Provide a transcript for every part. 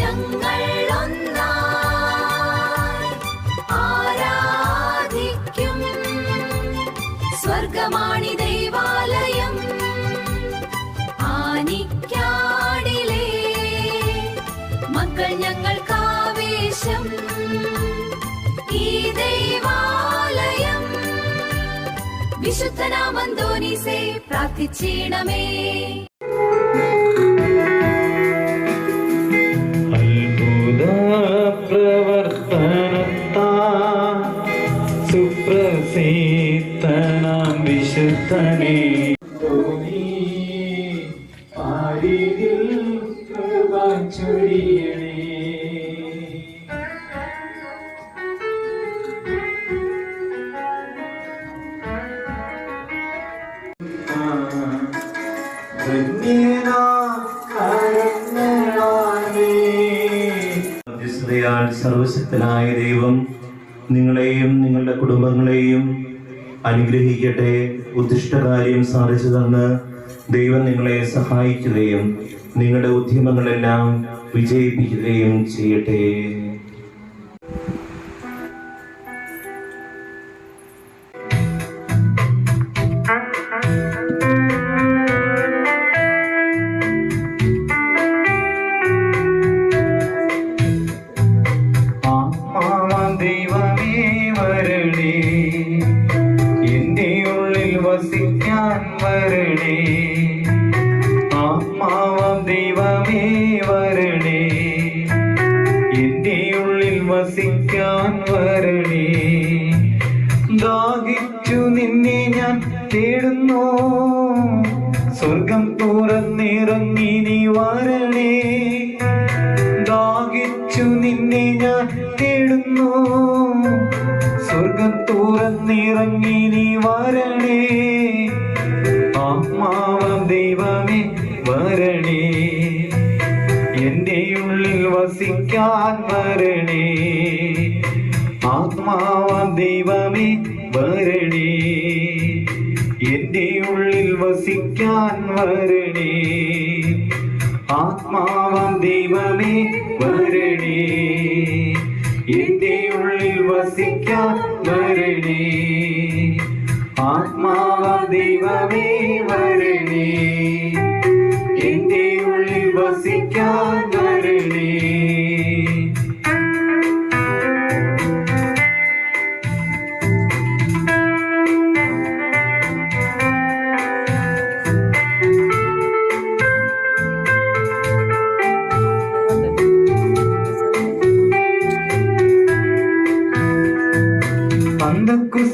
ഞങ്ങൾ ഒന്നായി ആരാധിക്കും. സ്വർഗമാണി ദൈവാലയം, ആനിക്കാടിലെ മക്കൾ ഞങ്ങൾക്കാവേശം. ഈ ദൈവാലയം വിശുദ്ധനാം അന്തോനീസേ പ്രാർത്ഥിച്ചിടമേ. സുപ്രസിദ്ധനാം വിശുദ്ധനേ, കൃപ ചൊരിയണേ. സർവശക്തനായ ദൈവം നിങ്ങളെയും നിങ്ങളുടെ കുടുംബങ്ങളെയും അനുഗ്രഹിക്കട്ടെ. ഉദ്ദിഷ്ടകാര്യം സാധിച്ചു തന്ന് ദൈവം നിങ്ങളെ സഹായിക്കുകയും നിങ്ങളുടെ ഉദ്യമങ്ങളെല്ലാം വിജയിപ്പിക്കുകയും ചെയ്യട്ടെ. വസിക്കാൻ വരണേ, ആത്മാവാം ദൈവമേ വരണേ, എന്റെ ഉള്ളിൽ വസിക്കാൻ വരണേ. ദാഹിച്ചു നിന്നെ ഞാൻ തേടുന്നു, സ്വർഗം തുറന്നിറങ്ങി നീ വരണേ. ദാഹിച്ചു നിന്നെ ഞാൻ തേടുന്നു, സ്വർഗം തുറന്നിറങ്ങി നീ വരണേ. ആത്മാവാം ദൈവമേ വരണേ, എന്റെ ഉള്ളിൽ വസിക്കാൻ വരണേ. ആത്മാവാം ദൈവമേ വരണേ, എന്റെ ഉള്ളിൽ വസിക്കാൻ വരണേ. ആത്മാവാം ദൈവമേ വരണേ, എന്റെ ഉള്ളിൽ വസിക്കാൻ വരണേ. ആത്മാവാം ദൈവമേ വരണേ, എന്റെ ഉള്ളിൽ വസിക്കാൻ വരണേ.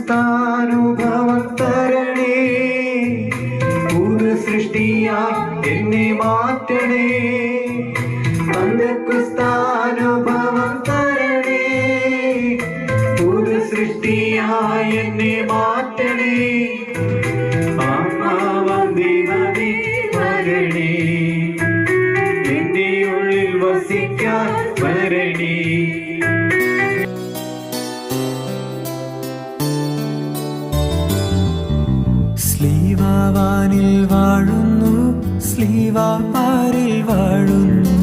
പന്തക്കുസ്താനുഭവം തരണേ, പുതു സൃഷ്ടിയായി എന്നെ മാറ്റണേ. പന്തക്കുസ്താനുഭവം തരണേ, പുതു സൃഷ്ടിയായി എന്നെ മാറ്റണേ. ആത്മാവാം ദൈവമേ വരണേ, എന്റെ ഉള്ളിൽ വസിക്കാൻ വരണേ. സ്ലീവാനിൽ വാഴുന്നു, സ്ലീവാ പാരിൽ വാഴുന്നു,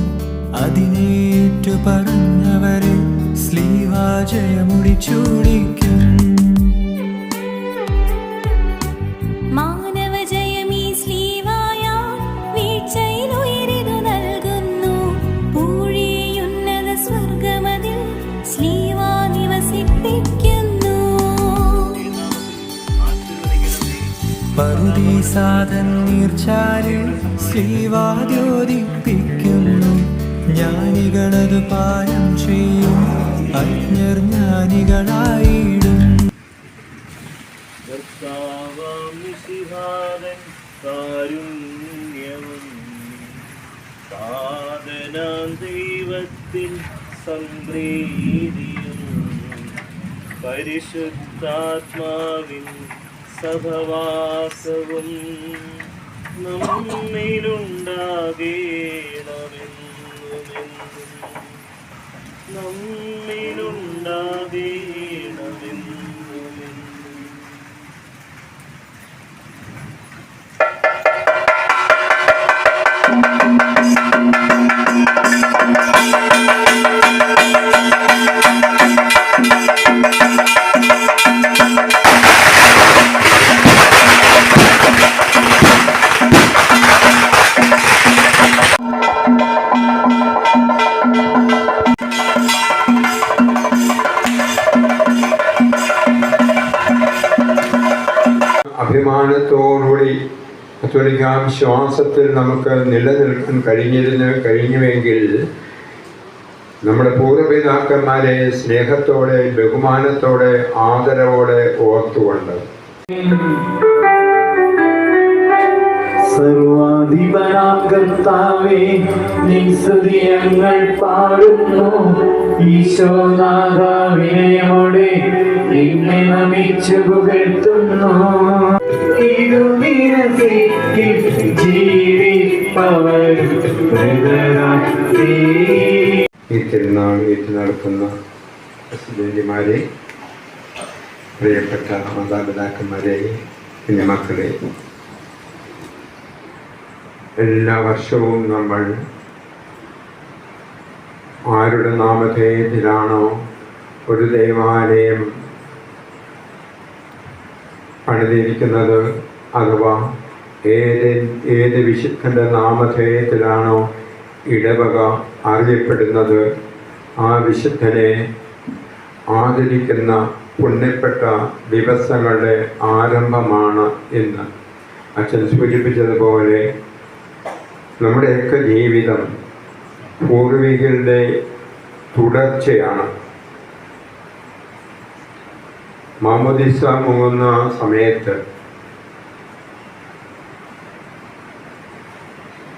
അതിനേറ്റു പറഞ്ഞവരെ സ്ലീവാ ജയമുടി ചൂടിക്കും. മാനവജയമീ സ്ലീവായാ വീഴ്ചയിൽ ഉയരിതു നൽകുന്നു. പൂഴിയുന്നത സ്വർഗമതിൽ സ്ലീവാ നിവസിപ്പിക്കുന്നു. പറുദീസാതൻ നീർച്ചാലിൽ സ്ലീവാ ദ്യോതിപ്പിക്കുന്നു. ജ്ഞാനികളത് പാലം ചെയ്യും, അജ്ഞർ ജ്ഞാനികളായിടും. ദൈവത്തിൻ സംപ്രീതിയും പരിശുദ്ധാത്മാവിൻ സഹവാസവും നമ്മിലുണ്ടാകേണമെന്നും നമ്മിലുണ്ടാകേണമെന്നും കത്തോലിക്കാ വിശ്വാസത്തിൽ നമുക്ക് നിലനിൽക്കാൻ കഴിഞ്ഞുവെങ്കിൽ നമ്മുടെ പൂർവ്വപിതാക്കന്മാരെ സ്നേഹത്തോടെ, ബഹുമാനത്തോടെ, ആദരവോടെ ഓർത്തുകൊണ്ട് സർവാധിപനാം കർത്താവേ, നിൻ സ്തുതി ഞങ്ങൾ പാടുന്നു. ഈശോനാഥ, വിനയമോടെ നിന്നെ നമിച്ചു പുകഴ്ത്തുന്നു. തിരുനിരസിൽ ജീവിപ്പവർ ഈ തിരുനാൾ നടക്കുന്ന പ്രസിഡന്റുമാരെ, പ്രിയപ്പെട്ട മാതാപിതാക്കന്മാരെ, കുഞ്ഞുമക്കളെ, എല്ലാ വർഷവും നമ്മൾ ആരുടെ നാമധേയത്തിലാണോ ഒരു ദേവാലയം പണിതിരിക്കുന്നത്, അഥവാ ഏത് വിശുദ്ധൻ്റെ നാമധേയത്തിലാണോ ഇടവക അറിയപ്പെടുന്നത്, ആ വിശുദ്ധനെ ആദരിക്കുന്ന പുണ്യപ്പെട്ട ദിവസങ്ങളുടെ ആരംഭമാണ് ഇന്ന്. അച്ഛൻ സൂചിപ്പിച്ചതുപോലെ നമ്മുടെയൊക്കെ ജീവിതം പൂർവികരുടെ തുടർച്ചയാണ്. മാമോദിസ മുങ്ങുന്ന സമയത്ത്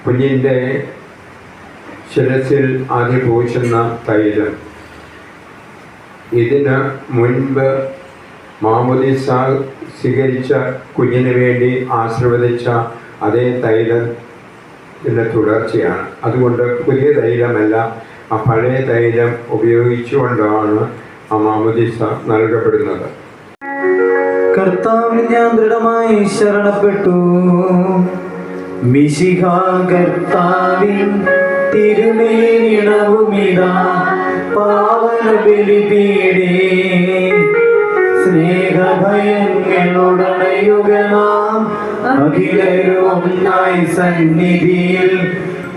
കുഞ്ഞിൻ്റെ ശിരസിൽ ആദ്യം പൂശുന്ന തൈലം, ഇതിന് മുൻപ് മാമോദിസ സ്വീകരിച്ച കുഞ്ഞിന് വേണ്ടി ആശീർവദിച്ച അതേ തൈലത്തിൻ്റെ തുടർച്ചയാണ്. അതുകൊണ്ട് പുതിയ തൈലമല്ല, ആ പഴയ തൈലം ഉപയോഗിച്ചുകൊണ്ടാണ് ആ മാമോദിസ നൽകപ്പെടുന്നത്. കർത്താവിൽ ഞാൻ ദൃഢമായി ശരണപ്പെട്ടു. മിശിഹ കർത്താവിൻ തിരുമേനിണവുമിതാ പാവന ബലിപീഠേ. സ്നേഹഭയങ്ങളോടണയുക നാം അഖിലരും ഒന്നായി സന്നിധിയിൽ.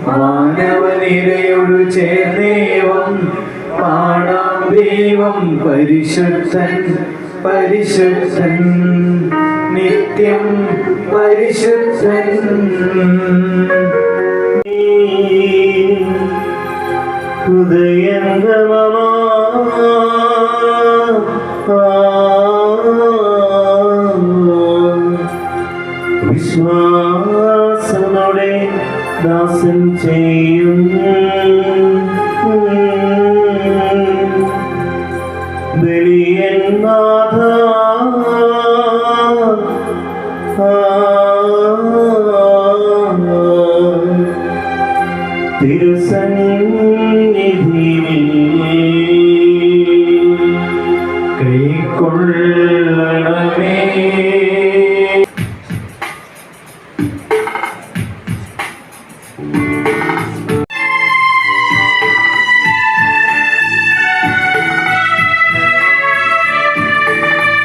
മാനവനിരയോടു ചേർന്നേവം പാടാം ദൈവം പരിശുദ്ധൻ പരിശുദ്ധൻ നിത്യം പരിശുദ്ധൻ. ഹൃദയംഗമമാ വിശ്വാസമോടെ ദാസൻ ചെയ്യും ബലിയൻനാഥ തിരുസന്നിധിയിൽ കൈക്കൊള്ളണമേ.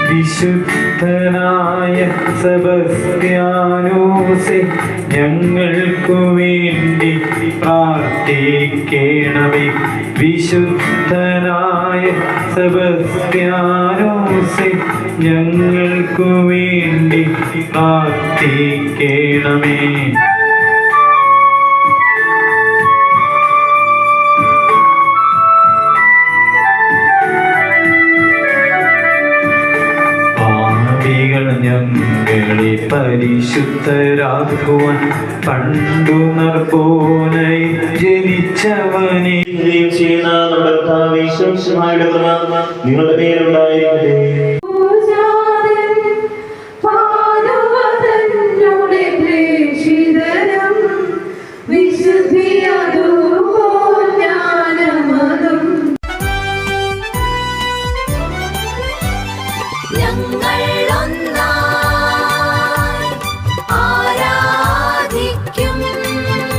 വിശുദ്ധനായ സെബസ്ത്യാനോസേ, ഞങ്ങൾക്കു വേണ്ടി പ്രാർത്ഥിക്കണമേ. വിശുദ്ധനായ സെബസ്ത്യാനോസേ, ഞങ്ങൾക്കു വേണ്ടി പ്രാർത്ഥിക്കണമേ. ഞങ്ങളെ പരിശുദ്ധരാക്കുവാൻ പണ്ടു നർപ്പോനായി ജനിച്ചവനെ ചെയ്യുന്ന നമ്മുടെ നിങ്ങളുടെ പേരുണ്ടായിരിക്കട്ടെ.